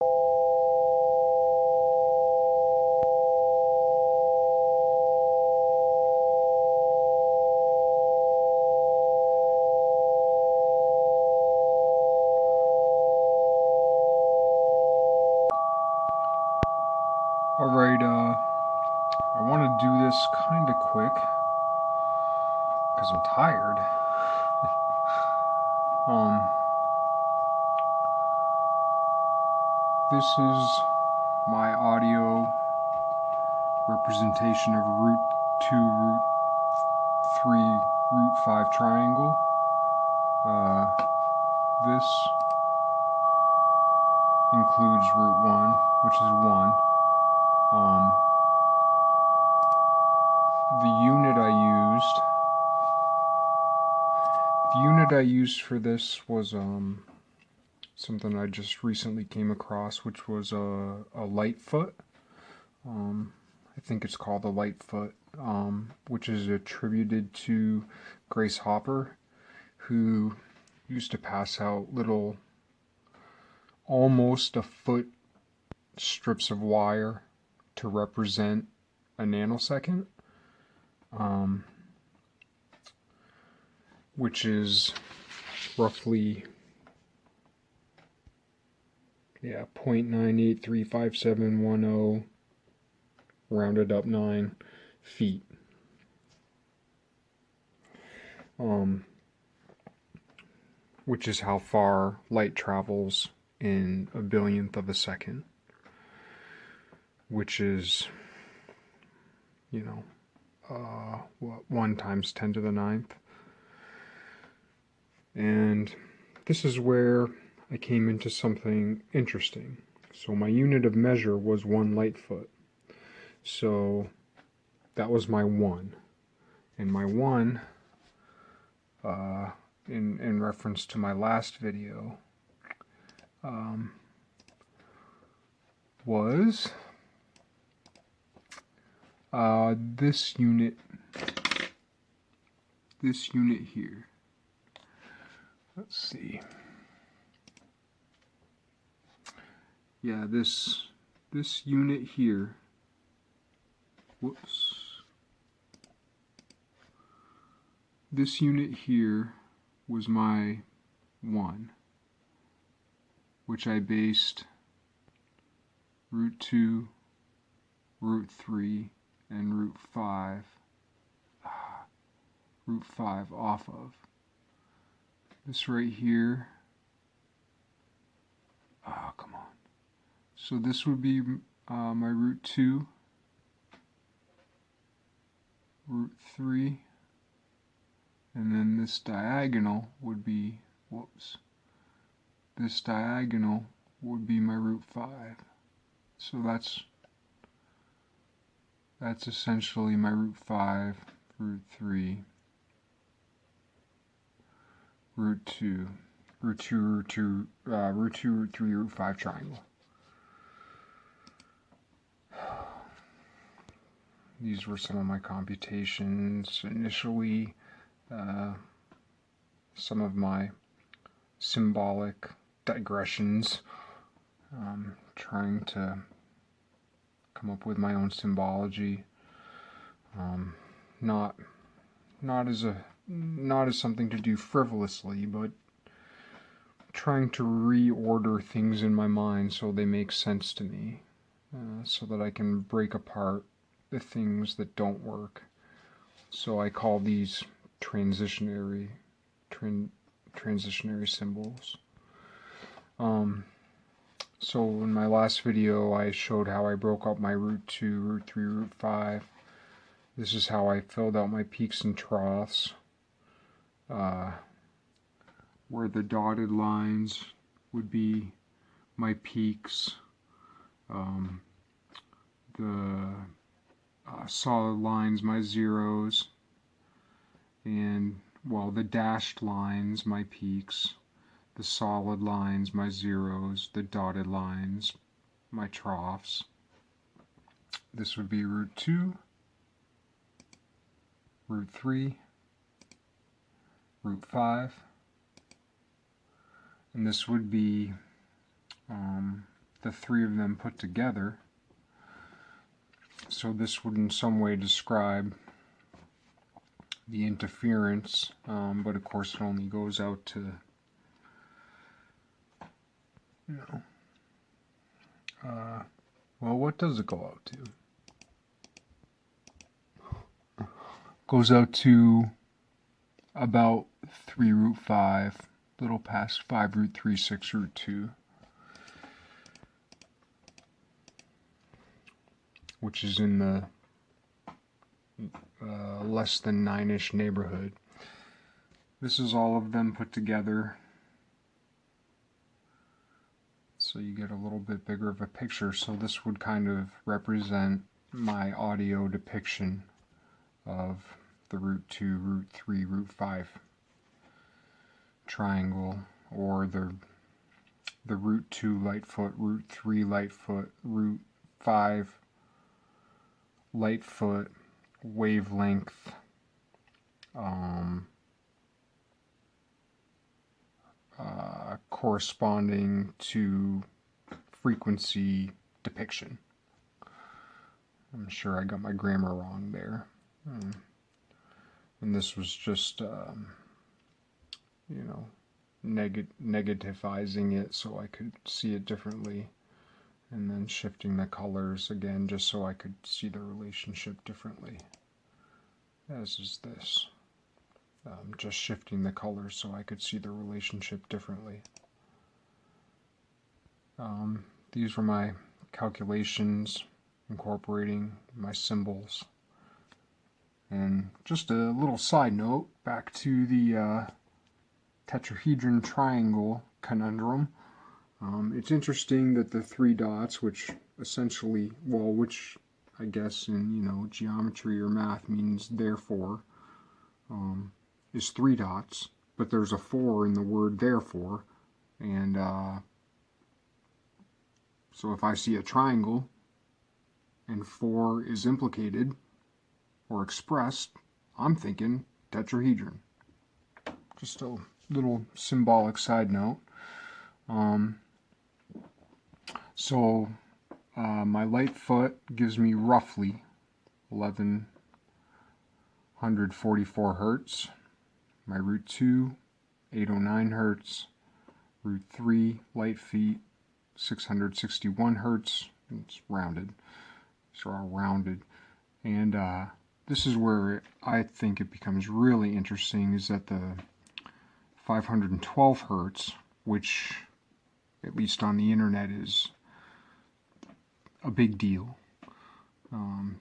Alright, I want to do this kind of quick because I'm tired. This is my audio representation of root 2, root 3, root 5 triangle. This includes root 1, which is 1. The unit I used for this was something I just recently came across, which was a lighfoot. I think it's called a lighfoot, which is attributed to Grace Hopper, who used to pass out little, almost a foot strips of wire to represent a nanosecond, which is roughly 0.983570, rounded up 9 feet. Which is how far light travels in a billionth of a second, which is, 1 times 10 to the 9th. And this is where I came into something interesting. So my unit of measure was 1 light foot. So that was my 1. And my 1, in reference to my last video, was this unit here. Let's see. Yeah, this unit here. Whoops. This unit here was my 1, which I based root 2, root 3, and root 5 off of. This right here, come on. So this would be my root 2, root 3, and then this diagonal would be, this diagonal would be my root 5. So that's essentially my root 5, root 3, root 2, root 2, root 2, root 2, root 3, root 5 triangle. These were some of my computations initially, some of my symbolic digressions, trying to come up with my own symbology, not as something to do frivolously, but trying to reorder things in my mind so they make sense to me, so that I can break apart the things that don't work. So I call these transitionary symbols. So in my last video I showed how I broke up my root 2, root 3, root 5. This is how I filled out my peaks and troughs, where the dotted lines would be my peaks, the solid lines my zeros, and the dashed lines my peaks, the solid lines my zeros, the dotted lines my troughs. This would be root 2, root 3, root 5, and this would be the three of them put together. So this would in some way describe the interference, but of course it only goes out to, you know, well, what does it go out to? Goes out to about 3 root 5, little past 5 root 3, 6 root 2, which is in the less than 9-ish neighborhood. This is all of them put together, so you get a little bit bigger of a picture. So this would kind of represent my audio depiction of the root 2, root 3, root 5 triangle, or the root 2 lightfoot, root 3 lightfoot, root 5 lightfoot, wavelength, corresponding to frequency depiction. I'm sure I got my grammar wrong there. And this was just, you know, negativizing it so I could see it differently, and then shifting the colors again just so I could see the relationship differently, as is this. Just shifting the colors so I could see the relationship differently. These were my calculations, incorporating my symbols. And just a little side note, back to the tetrahedron triangle conundrum. It's interesting that the 3 dots, which essentially, well, which I guess in, you know, geometry or math means therefore, is 3 dots, but there's a 4 in the word therefore, and so if I see a triangle and 4 is implicated or expressed, I'm thinking tetrahedron. Just a little symbolic side note. So my lightfoot gives me roughly 1144 hertz. My root 2, 809 hertz. Root 3 light feet, 661 hertz. It's rounded, so all rounded. And this is where I think it becomes really interesting, is that the 512 hertz, which at least on the internet is a big deal,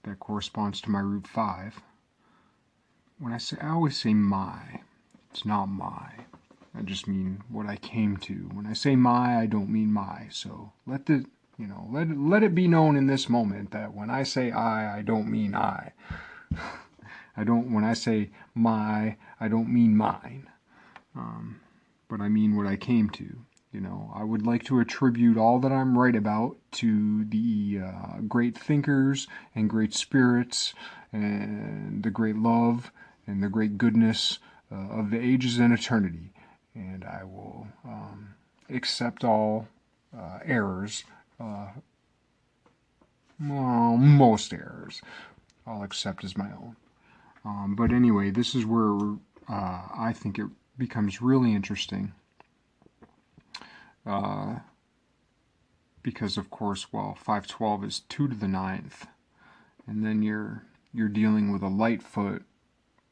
that corresponds to my root 5. When I always say my, it's not my. I just mean what I came to. When I say my, I don't mean my. So let it be known in this moment that when I say I don't mean I. When I say my, I don't mean mine. But I mean what I came to. You know, I would like to attribute all that I'm right about to the great thinkers and great spirits and the great love and the great goodness of the ages and eternity. And I will accept all errors, well, most errors, I'll accept as my own. But anyway, this is where I think it becomes really interesting. Because of course, well, 512 is 2 to the 9th, and then you're dealing with a lightfoot,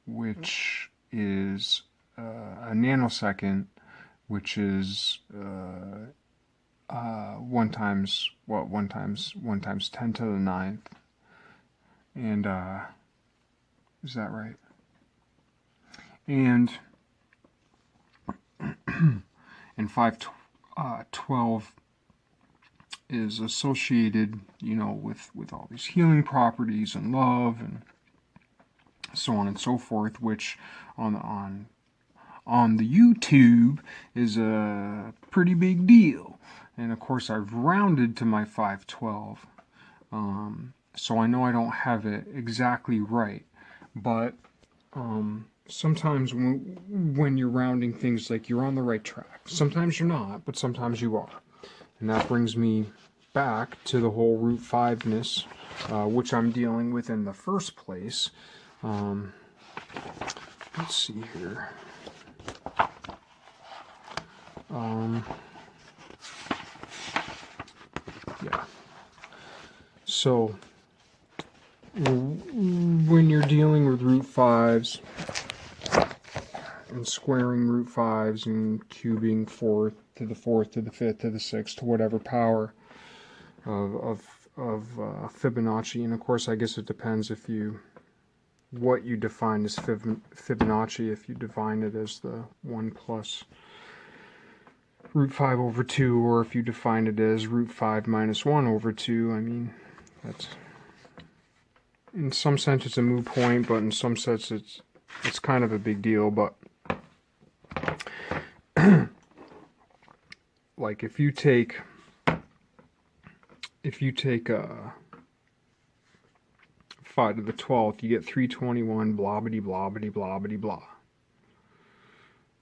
which is a nanosecond, which is 1 times 10 to the 9th, and is that right? And 512 is associated, you know, with all these healing properties and love and so on and so forth, which on the YouTube is a pretty big deal. And of course I've rounded to my 512, so I know I don't have it exactly right, but sometimes when you're rounding things, like, you're on the right track. Sometimes you're not, but sometimes you are. And that brings me back to the whole root 5-ness, which I'm dealing with in the first place. Let's see here. Yeah. So, when you're dealing with root 5s, and squaring root 5s and cubing 4th to the 4th to the 5th to the 6th to whatever power of Fibonacci. And of course, I guess it depends what you define as Fibonacci. If you define it as the 1 plus root 5 over 2, or if you define it as root 5 minus 1 over 2, I mean, that's, in some sense it's a moot point, but in some sense it's kind of a big deal. But like if you take 5 to the 12th, you get 321 blah bitty blah bitty blah bitty blah.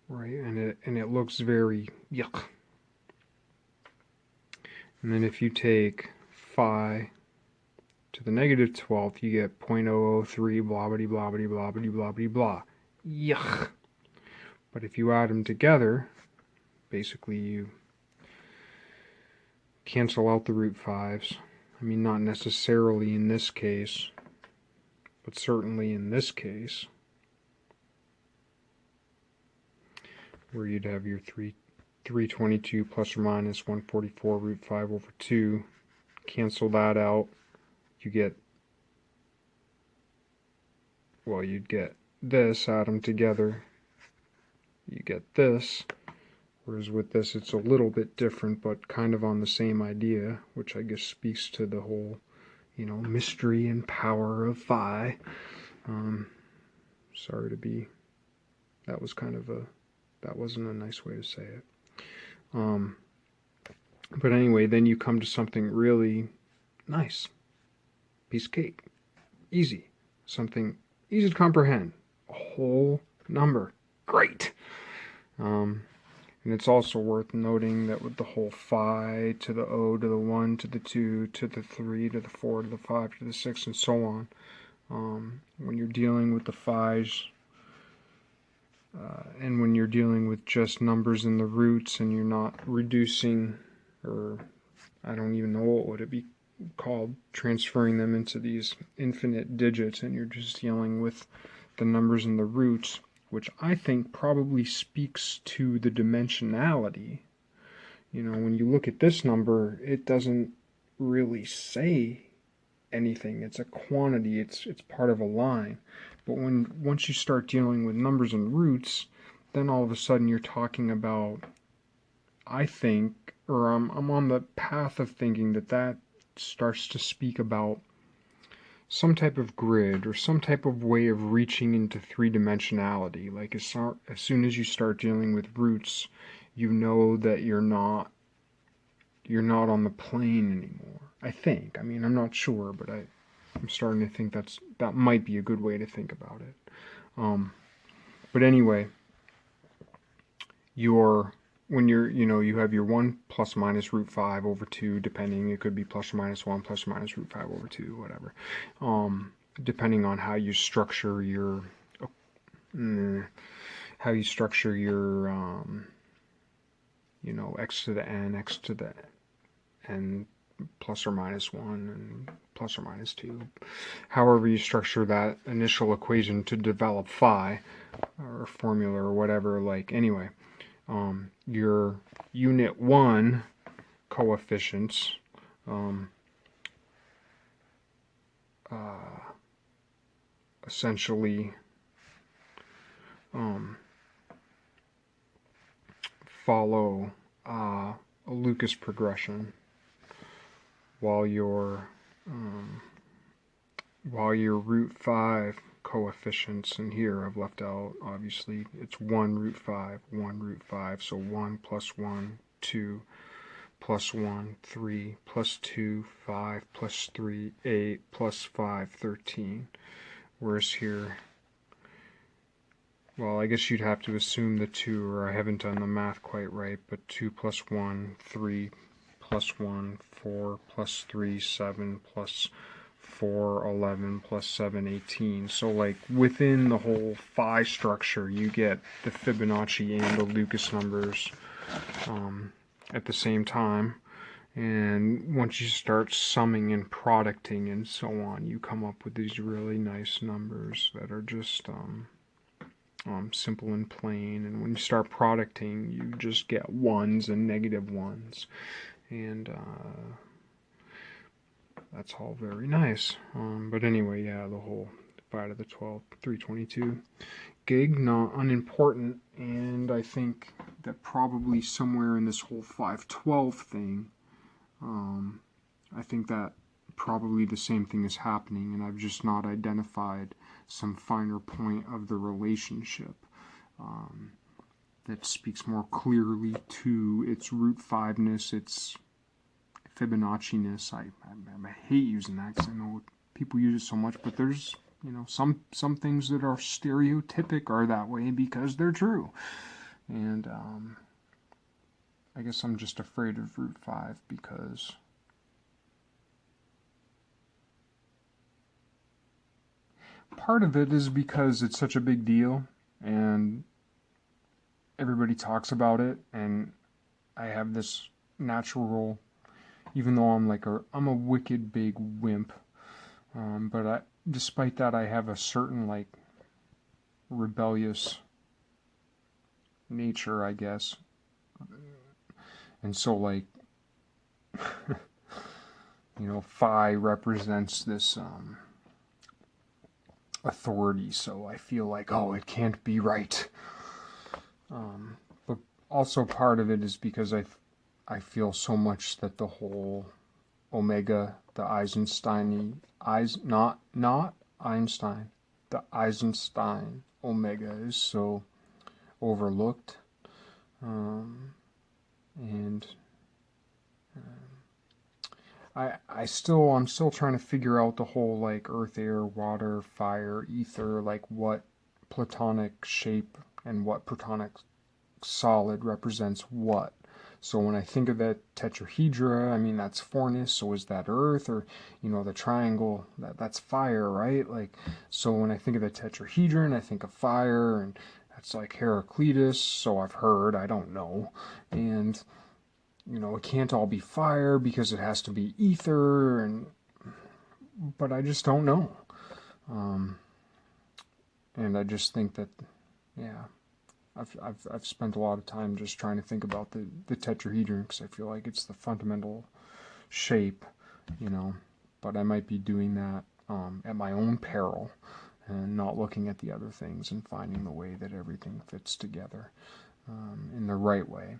Right, and it looks very yuck. And then if you take 5 to the negative 12th, you get 0.003 blah bitty blah bitty blah bitty blah bitty blah. Yuck. But if you add them together, basically you cancel out the root 5s. I mean, not necessarily in this case, but certainly in this case, where you'd have your 322 plus or minus 144 root 5 over 2, cancel that out, you get, well, you'd get this, add them together, you get this. Whereas with this, it's a little bit different, but kind of on the same idea, which I guess speaks to the whole, mystery and power of phi. Sorry to be, that wasn't a nice way to say it. But anyway, then you come to something really nice. Piece of cake. Easy. Something easy to comprehend. A whole number. Great. And it's also worth noting that with the whole phi to the O to the 1 to the 2 to the 3 to the 4 to the 5 to the 6 and so on, when you're dealing with the phis, and when you're dealing with just numbers in the roots and you're not reducing, or I don't even know what would it be called, transferring them into these infinite digits, and you're just dealing with the numbers in the roots, which I think probably speaks to the dimensionality. When you look at this number, it doesn't really say anything. It's a quantity. It's part of a line. But once you start dealing with numbers and roots, then all of a sudden you're talking about, I think, or I'm on the path of thinking that starts to speak about some type of grid or some type of way of reaching into three-dimensionality. Like as soon as you start dealing with roots, you know that you're not on the plane anymore. I think. I mean, I'm not sure, but I'm starting to think that might be a good way to think about it. But anyway, when you have your 1 plus minus root 5 over 2, depending, it could be plus or minus 1 plus or minus root 5 over 2, whatever, depending on how you structure your x to the n, x to the n plus or minus 1 and plus or minus 2, however you structure that initial equation to develop phi or formula or whatever. Like, anyway, your unit 1 coefficients essentially follow a Lucas progression, while your root 5 coefficients in here I've left out, obviously it's 1 root 5, 1 root 5, so 1 plus 1, 2 plus 1, 3 plus 2, 5 plus 3, 8 plus 5, 13. Whereas here, well, I guess you'd have to assume the 2, or I haven't done the math quite right, but 2 plus 1, 3 plus 1, 4, plus 3, 7, plus 4, 11, plus 7, 18. So like within the whole phi structure, you get the Fibonacci and the Lucas numbers at the same time. And once you start summing and producting and so on, you come up with these really nice numbers that are just simple and plain. And when you start producting, you just get ones and negative ones. And that's all very nice. But anyway, yeah, the whole 5 to the 12, 322 gig, not unimportant. And I think that probably somewhere in this whole 512 thing, I think that probably the same thing is happening, and I've just not identified some finer point of the relationship that speaks more clearly to its root 5-ness, its Fibonacci-ness. I hate using that because I know people use it so much, but there's, you know, some things that are stereotypic are that way because they're true. And I guess I'm just afraid of root 5 because part of it is because it's such a big deal and everybody talks about it, and I have this natural, even though I'm a wicked big wimp, but despite that I have a certain like rebellious nature, I guess. And so, like, you know, phi represents this authority, so I feel like, oh, it can't be right. But also part of it is because I feel so much that the whole omega, the Eisenstein, not Einstein, the Eisenstein omega is so overlooked. And I'm still trying to figure out the whole like earth, air, water, fire, ether, like what platonic shape and what platonic solid represents what. So when I think of that tetrahedra, I mean that's fourness, so is that earth, or you know, the triangle, that's fire, right? Like, so when I think of the tetrahedron, I think of fire, and that's like Heraclitus, so I've heard, I don't know. And you know, it can't all be fire because it has to be ether, but I just don't know. And I just think that, yeah, I've spent a lot of time just trying to think about the tetrahedron because I feel like it's the fundamental shape, you know, but I might be doing that at my own peril and not looking at the other things and finding the way that everything fits together in the right way.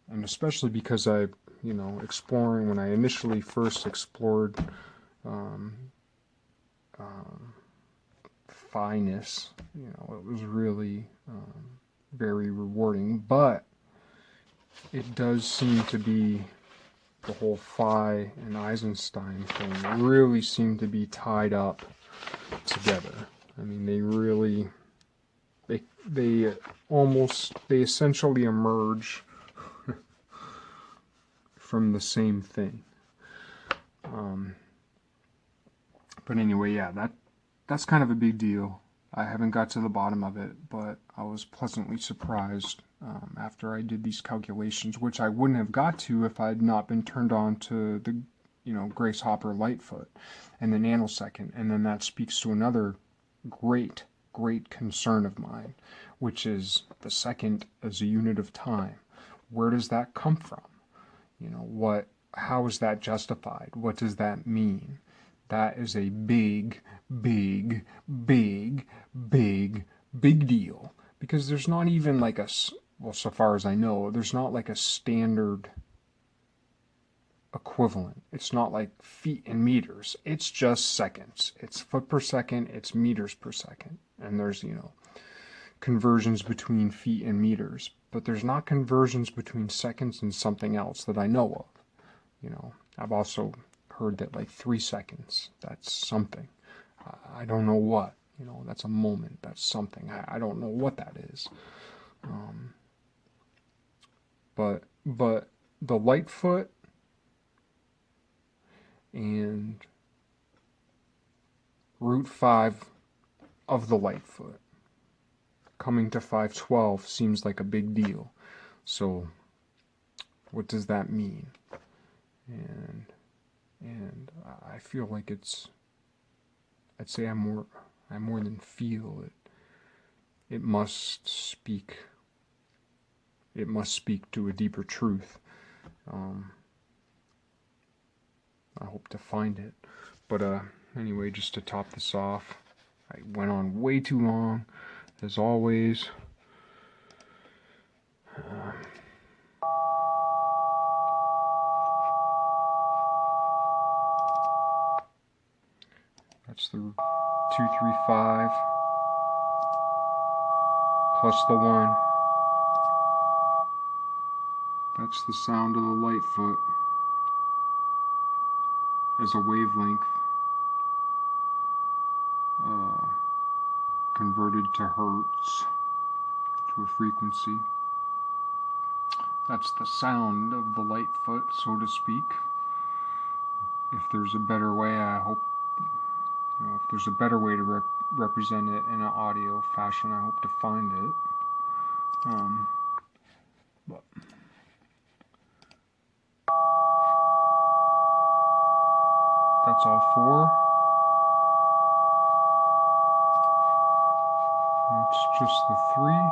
And especially because I, you know, exploring, when I initially first explored phi-ness, you know, it was really very rewarding, but it does seem to be the whole phi and Eisenstein thing really seem to be tied up together. I mean, they essentially emerge from the same thing. But anyway, yeah, that's kind of a big deal. I haven't got to the bottom of it, but I was pleasantly surprised after I did these calculations, which I wouldn't have got to if I had not been turned on to the, you know, Grace Hopper Lightfoot and the nanosecond. And then that speaks to another great concern of mine, which is the second as a unit of time. Where does that come from? You know, how is that justified? What does that mean? That is a big deal. Because there's not even like well, so far as I know, there's not like a standard equivalent. It's not like feet and meters. It's just seconds. It's foot per second, it's meters per second. And there's, you know, conversions between feet and meters. But there's not conversions between seconds and something else that I know of. You know, I've also heard that like 3 seconds, that's something. I don't know what. You know, that's a moment. That's something. I don't know what that is. But the Lightfoot and root 5 of the Lightfoot. Coming to 512 seems like a big deal. So what does that mean? And I feel like I'd say I more than feel it. It must speak to a deeper truth. I hope to find it. But anyway, just to top this off, I went on way too long, as always. That's the 235 plus the 1. That's the sound of the Lightfoot as a wavelength converted to hertz, to a frequency. That's the sound of the Lightfoot, so to speak. If there's a better way, I hope, if there's a better way to represent it in an audio fashion, I hope to find it. But that's all 4. It's just the 3.